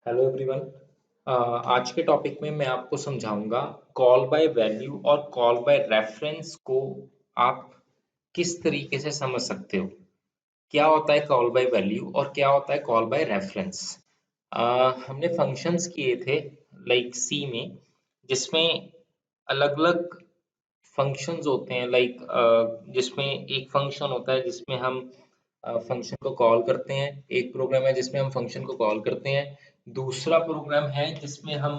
Hello everyone. आज के topic में मैं आपको समझाऊंगा कॉल बाय वैल्यू और कॉल बाय रेफरेंस को आप किस तरीके से समझ सकते हो। क्या होता है कॉल बाय वैल्यू और क्या होता है कॉल बाय रेफरेंस। हमने फंक्शंस किए थे लाइक सी में, जिसमें अलग अलग फंक्शंस होते हैं लाइक जिसमें एक फंक्शन होता है जिसमें हम फंक्शन को कॉल करते हैं। एक प्रोग्राम है जिसमें हम फंक्शन को कॉल करते हैं। दूसरा प्रोग्राम है जिसमें हम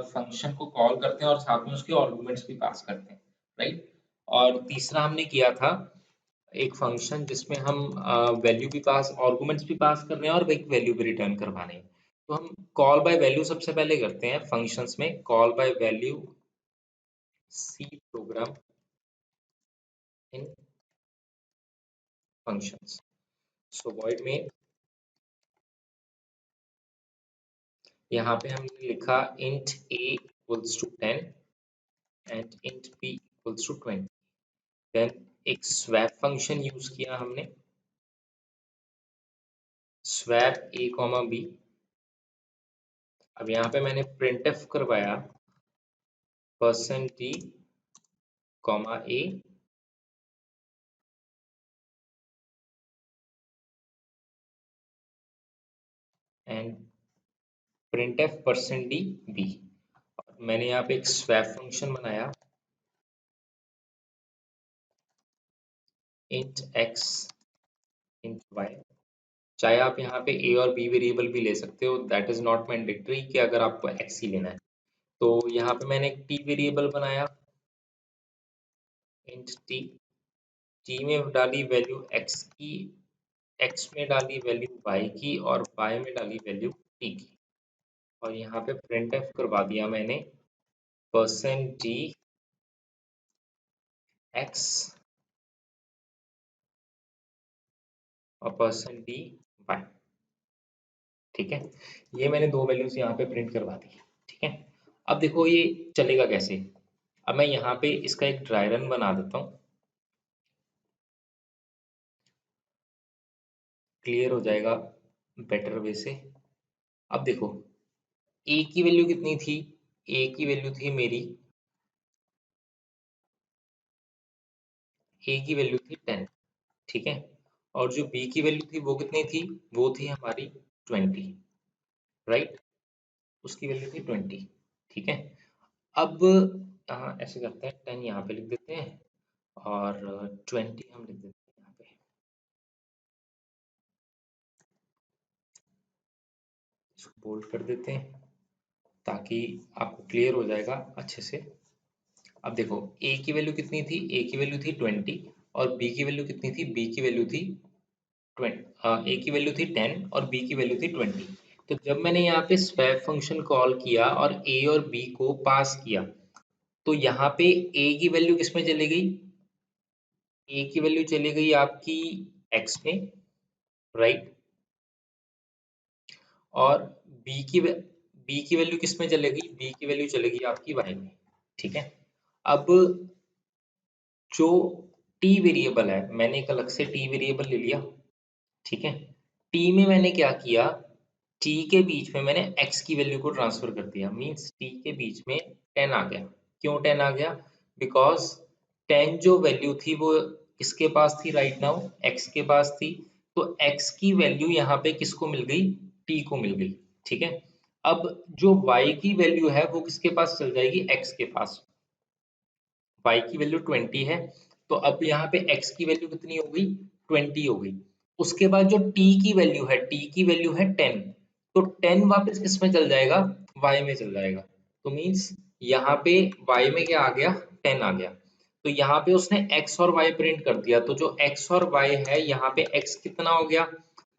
फंक्शन को कॉल करते हैं और साथ में उसके आर्गुमेंट्स भी पास करते हैं, राइट। और तीसरा हमने किया था एक फंक्शन जिसमें हम वैल्यू भी पास आर्गुमेंट्स भी पास कर रहे हैं और एक वैल्यू भी रिटर्न करवाने हैं। तो हम कॉल बाय वैल्यू सबसे पहले करते हैं फंक्शंस में। Call by value C program in functions. So void में यहाँ पे हमने लिखा int a equals to 10 and int b equals to 20. Then एक swap function यूज किया हमने, swap a comma b. अब यहाँ पे मैंने printf करवाया %d comma a and printf %d b. मैंने यहाँ पे एक swap function बनाया int x int y. चाहे आप यहाँ पे a और b वेरिएबल भी ले सकते हो, दैट इज नॉट मैंडेटरी कि अगर आपको x ही लेना है। तो यहाँ पे मैंने एक t वेरिएबल बनाया int t में डाली वैल्यू x की, x में डाली वैल्यू y की और y में डाली वैल्यू t की। और यहाँ पे printf करवा दिया मैंने %d x और %d y। ठीक है, ये मैंने दो वैल्यूज यहाँ पे प्रिंट करवा दी। ठीक है, अब देखो ये चलेगा कैसे। अब मैं यहाँ पे इसका एक ड्राई रन बना देता हूँ, क्लियर हो जाएगा बेटर वे से। अब देखो a की वैल्यू कितनी थी, a की वैल्यू थी मेरी, a की वैल्यू थी 10। ठीक है, और जो b की वैल्यू थी वो कितनी थी, वो थी हमारी 20, राइट। उसकी वैल्यू थी 20। ठीक है, अब ऐसे करते हैं 10 यहाँ पे लिख देते हैं और 20 हम लिख देते हैं यहाँ पे। इसको बोल्ड कर देते हैं ताकि आपको क्लियर हो जाएगा अच्छे से। अब देखो a की वैल्यू कितनी थी, a की वैल्यू थी 20 और b की वैल्यू कितनी थी, b की वैल्यू थी 20। a की वैल्यू थी 10 और b की वैल्यू थी 20। तो जब मैंने यहाँ पे स्वैप फंक्शन कॉल किया और a और b को पास किया, तो यहाँ पे a की वैल्यू किस में चली गई, a की वैल्यू चली गई आपकी x में, राइट। और b की वैल्यू किस में चलेगी, b की वैल्यू चलेगी आपकी y में। ठीक है, अब जो t वेरिएबल है, मैंने एक अलग से t वेरिएबल ले लिया। ठीक है, t में मैंने क्या किया, t के बीच में मैंने x की वैल्यू को ट्रांसफर कर दिया, मींस t के बीच में 10 आ गया। क्यों 10 आ गया, बिकॉज 10 जो वैल्यू थी वो किसके पास थी, राइट नाउ x के पास थी। तो x की वैल्यू यहाँ पे किसको मिल गई, t को मिल गई। ठीक है, अब जो y की वैल्यू है वो किसके पास चल जाएगी, x के पास। y की वैल्यू 20 है, तो अब यहाँ पे x की वैल्यू कितनी हो गई, 20 हो गई। उसके बाद जो t की वैल्यू है, t की वैल्यू है 10, तो 10 वापस किस में चल जाएगा, y में चल जाएगा। तो मींस यहाँ पे y में क्या आ गया, 10 आ गया। तो यहाँ पे उसने x और y प्रिंट कर दिया, तो जो x और y है यहाँ पे x कितना हो गया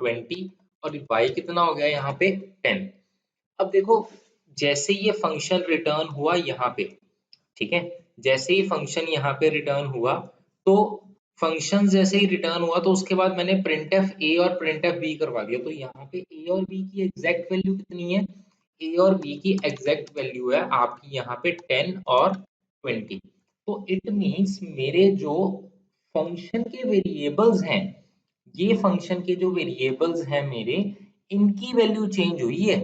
20 और y कितना हो गया यहाँ पे 10। अब देखो जैसे ये फंक्शन रिटर्न हुआ यहाँ पे, ठीक है, जैसे ही फंक्शन यहाँ पे रिटर्न हुआ, तो फंक्शन जैसे ही रिटर्न हुआ तो उसके बाद मैंने printf a और printf b करवा दिया। तो यहाँ पे a और b की एग्जैक्ट वैल्यू कितनी है, a और b की एग्जैक्ट वैल्यू है आपकी यहाँ पे 10 और 20। तो इट मींस मेरे जो फंक्शन के वेरिएबल्स हैं, ये फंक्शन के जो वेरिएबल्स हैं मेरे, इनकी वैल्यू चेंज हुई है।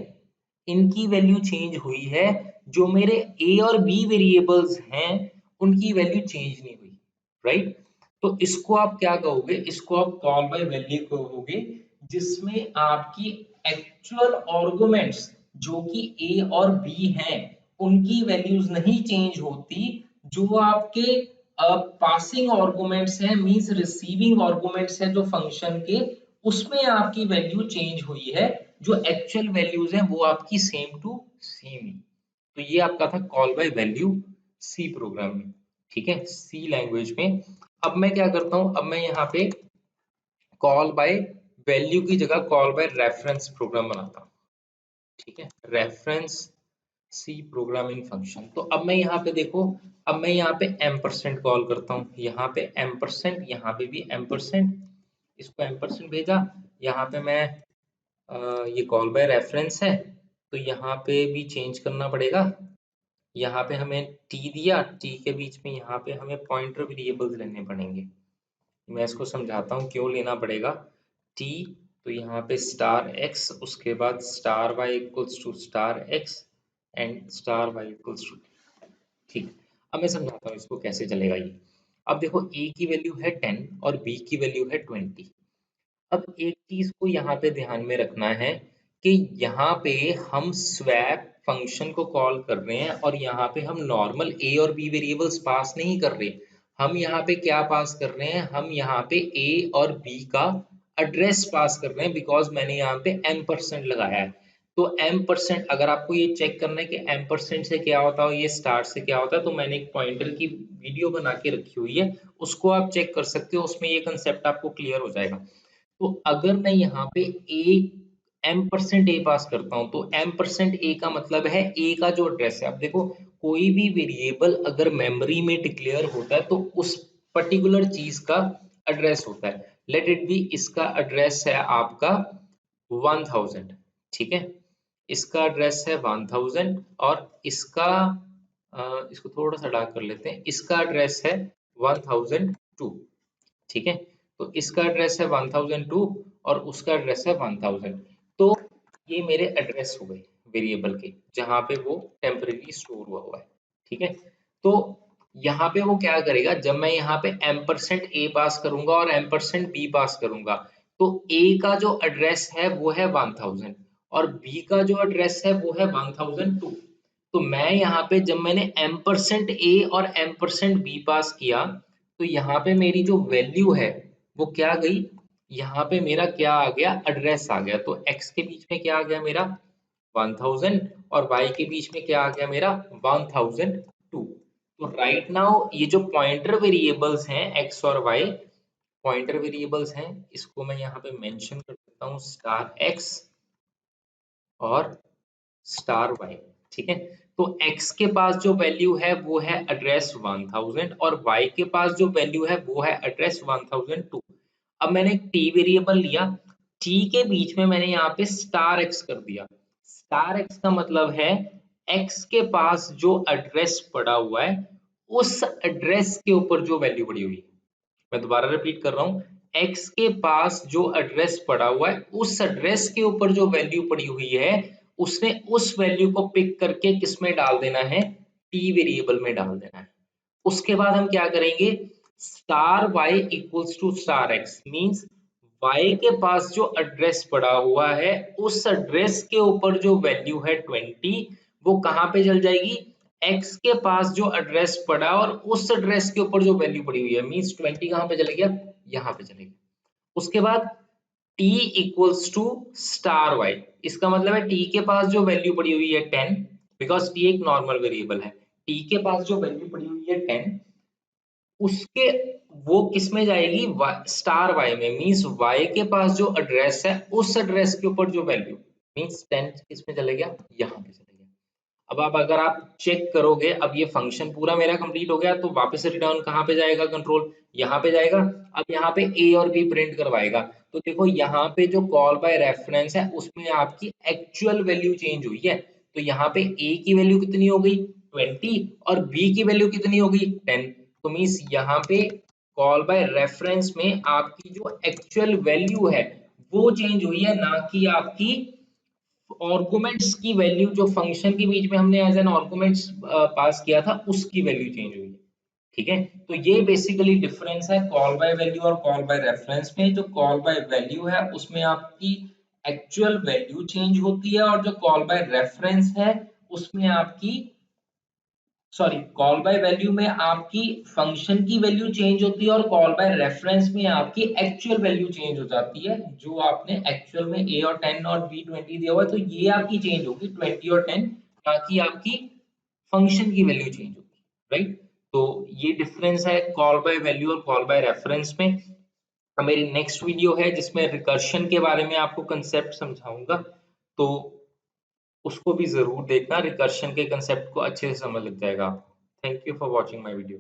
इनकी वैल्यू चेंज हुई है, जो मेरे ए और बी वेरिएबल्स हैं उनकी वैल्यू चेंज नहीं हुई, राइट। तो इसको आप क्या कहोगे, इसको आप कॉल बाय वैल्यू कहोगे, जिसमें आपकी एक्चुअल आर्गुमेंट्स जो कि ए और बी हैं उनकी वैल्यूज नहीं चेंज होती, जो आपके पासिंग आर्गुमेंट्स हैं मींस रिसीविंग आर्गुमेंट्स हैं जो फंक्शन के, उसमें आपकी वैल्यू चेंज हुई है, जो एक्चुअल वैल्यूज हैं वो आपकी सेम टू सेम ही। तो ये आपका था call by value C program में, ठीक है, सी लैंग्वेज में। अब मैं क्या करता हूं, अब मैं यहाँ पे कॉल बाय वैल्यू की जगह कॉल बाय रेफरेंस प्रोग्राम बनाता हूँ, ठीक है, रेफरेंस सी प्रोग्रामिंग फंक्शन। तो अब मैं यहाँ पे देखो, अब मैं यहाँ पे एम% कॉल करता हूँ, यहाँ पे एम%, यहाँ पे भी एम%, इसको एम% भेजा, यहाँ पे मैं ये कॉल बाय रेफरेंस है तो यहाँ पे भी चेंज करना पड़ेगा, यहाँ पे हमें टी दिया, टी के बीच में यहाँ पे हमें पॉइंटर वेरिएबल्स लेने पड़ेंगे। मैं इसको समझाता हूँ क्यों लेना पड़ेगा टी। तो यहाँ पे स्टार एक्स, उसके बाद star y equals to star x and star y equals to, ठीक। अब मैं समझाता हूँ इसको कैसे चलेगा ये। अब देखो ए की वैल्यू है 10 और बी की वैल्यू है 20। अब एक चीज को यहाँ पे ध्यान में रखना है कि यहाँ पे हम स्वैप फंक्शन को कॉल कर रहे हैं और यहाँ पे हम नॉर्मल ए और बी वेरिएबल्स पास नहीं कर रहे, हम यहाँ पे क्या पास कर रहे हैं, हम यहाँ पे ए और बी का एड्रेस पास कर रहे हैं, बिकॉज मैंने यहाँ पे एम% लगाया है। तो एम%, अगर आपको ये चेक करना है कि एम% से क्या होता है, ये स्टार से क्या होता है, तो मैंने एक पॉइंटर की वीडियो बना के रखी हुई है, उसको आप चेक कर सकते हो, उसमें ये कंसेप्ट आपको क्लियर हो जाएगा। तो अगर मैं यहाँ पे ए एम% ए पास करता हूँ, तो एम% ए का मतलब है ए का जो एड्रेस है। अब देखो, कोई भी वेरिएबल अगर मेमोरी में डिक्लेयर होता है तो उस पर्टिकुलर चीज का एड्रेस होता है। लेट इट बी, इसका एड्रेस है आपका 1000, ठीक है, इसका एड्रेस है 1000 और इसका इसको थोड़ा सा डार्क कर लेते हैं, इसका एड्रेस है 1002, ठीक है। तो इसका एड्रेस है 1002 और उसका एड्रेस है 1000। तो ये मेरे एड्रेस हो गए वेरिएबल के, जहां पे वो टेम्परेरी स्टोर हुआ है, ठीक है। तो यहाँ पे वो क्या करेगा, जब मैं यहाँ पे एम% ए पास करूंगा और एम% बी पास करूंगा, तो ए का जो एड्रेस है वो है 1000 और बी का जो एड्रेस है वो है 1002। तो मैं यहाँ पे जब मैंने एम% ए और एम% बी पास किया, तो यहाँ पे मेरी जो वैल्यू है वो क्या गई, यहाँ पे मेरा क्या आ गया, एड्रेस आ गया। तो x के बीच में क्या आ गया मेरा 1000 और y के बीच में क्या आ गया मेरा 1002। तो राइट नाउ ये जो पॉइंटर वेरिएबल्स हैं x और y, पॉइंटर वेरिएबल्स हैं, इसको मैं यहाँ पे मेंशन कर देता हूँ स्टार x और स्टार वाई, ठीक है। तो x के पास जो वैल्यू है वो है एड्रेस 1000 और y के पास जो वैल्यू है वो है एड्रेस 1002। अब मैंने एक t वेरिएबल लिया, t के बीच में मैंने यहाँ पे स्टार x कर दिया। स्टार x का मतलब है x के पास जो एड्रेस पड़ा हुआ है उस एड्रेस के ऊपर जो वैल्यू पड़ी हुई है। मैं दोबारा रिपीट कर रहा हूँ, x के पास जो एड्रेस पड़ा हुआ है उस एड्रेस के ऊपर जो वैल्यू पड़ी हुई है, उसने उस वैल्यू को पिक करके किस में डाल देना है, t वेरिएबल में डाल देना है। उसके बाद हम क्या करेंगे, star y equals to star x means y के पास जो एड्रेस पड़ा हुआ है उस एड्रेस के ऊपर जो वैल्यू है 20, वो कहाँ पे चल जाएगी, x के पास जो एड्रेस पड़ा और उस एड्रेस के ऊपर जो वैल्यू पड़ी हुई है मीन्स 20 कहाँ पे चले गया, यहाँ पे चले गया। उसके बाद t equals to star y, इसका मतलब है t के पास जो वैल्यू पड़ी हुई है 10, बिकॉज t एक नॉर्मल वेरिएबल है, t के पास जो वैल्यू पड़ी हुई है 10, उसके वो किस में जाएगी, स्टार वाई में मींस वाई के पास जो एड्रेस है उस एड्रेस के ऊपर जो वैल्यू मींस 10 किस में चले गया, यहाँ पे चले गया। अब आप अगर आप चेक करोगे, अब ये फंक्शन पूरा मेरा कंप्लीट हो गया, तो वापस रिटर्न कहाँ पे जाएगा, कंट्रोल यहाँ पे जाएगा। अब यहाँ पे ए और बी प्रिंट करवाएगा, तो देखो यहाँ पे जो कॉल बाय रेफरेंस है उसमें आपकी एक्चुअल वैल्यू चेंज हुई है। तो यहाँ पे ए की वैल्यू कितनी हो गई 20 और बी की वैल्यू कितनी हो गई 10। तो मीन्स यहाँ पे कॉल बाय रेफरेंस में आपकी जो एक्चुअल वैल्यू है वो चेंज हुई है, ना कि आपकी आर्गुमेंट्स की वैल्यू जो फंक्शन के बीच में हमने एज एन आर्गुमेंट्स पास किया था उसकी वैल्यू चेंज हुई है। ठीक है, तो ये बेसिकली डिफरेंस है कॉल बाय वैल्यू और कॉल बाय रेफरेंस में। जो कॉल बाय वैल्यू है उसमें आपकी एक्चुअल वैल्यू चेंज होती है, और जो कॉल बाय रेफरेंस है उसमें आपकी सॉरी कॉल बाय वैल्यू में आपकी फंक्शन की वैल्यू चेंज होती है, और कॉल बाय रेफरेंस में आपकी एक्चुअल वैल्यू चेंज हो जाती है। जो आपने एक्चुअल में a और 10 और b 20 दिया हुआ है, तो ये आपकी चेंज होगी 20 और 10, ताकि आपकी फंक्शन की वैल्यू चेंज होगी, राइट। तो ये डिफरेंस है कॉल बाय वैल्यू और कॉल बाय रेफरेंस में। अब मेरी नेक्स्ट वीडियो है जिसमें रिकर्शन के बारे में आपको कंसेप्ट समझाऊंगा, तो उसको भी जरूर देखना, रिकर्शन के कंसेप्ट को अच्छे से समझ लग जाएगा आपको। Thank you for watching my video.